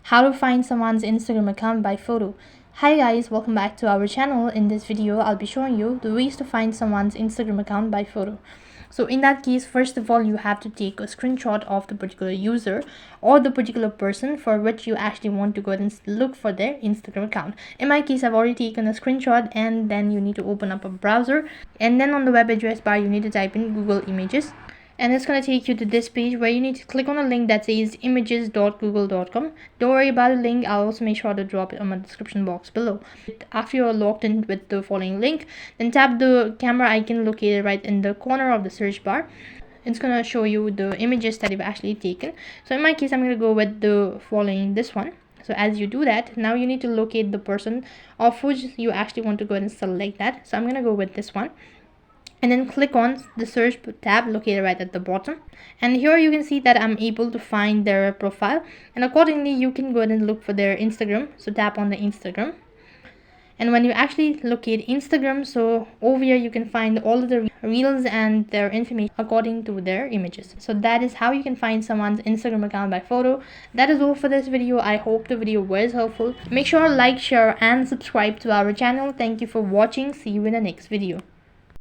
How to find someone's Instagram account by photo. Hi guys, welcome back to our channel. In this video I'll be showing you the ways to find someone's Instagram account by photo. So in that case, first of all, you have to take a screenshot of the particular user or the particular person for which you actually want to go ahead and look for their Instagram account. In my case, I've already taken a screenshot, and then you need to open up a browser, and then on the web address bar you need to type in Google Images, and it's going to take you to this page where you need to click on a link that says images.google.com. Don't worry about the link, I'll also make sure to drop it on my description box below. After you're logged in with the following link, then tap the camera icon located right in the corner of the search bar. It's going to show you the images that you've actually taken. So in my case, I'm going to go with the following, this one. So as you do that, now you need to locate the person of which you actually want to go ahead and select that. So I'm going to go with this one, and then click on the search tab located right at the bottom, and here you can see that I'm able to find their profile, and accordingly you can go ahead and look for their Instagram. So tap on the Instagram, and when you actually locate Instagram, so over here you can find all of the reels and their information according to their images. So that is how you can find someone's Instagram account by photo. That is all for this video. I hope the video was helpful. Make sure to like, share and subscribe to our channel. Thank you for watching. See you in the next video.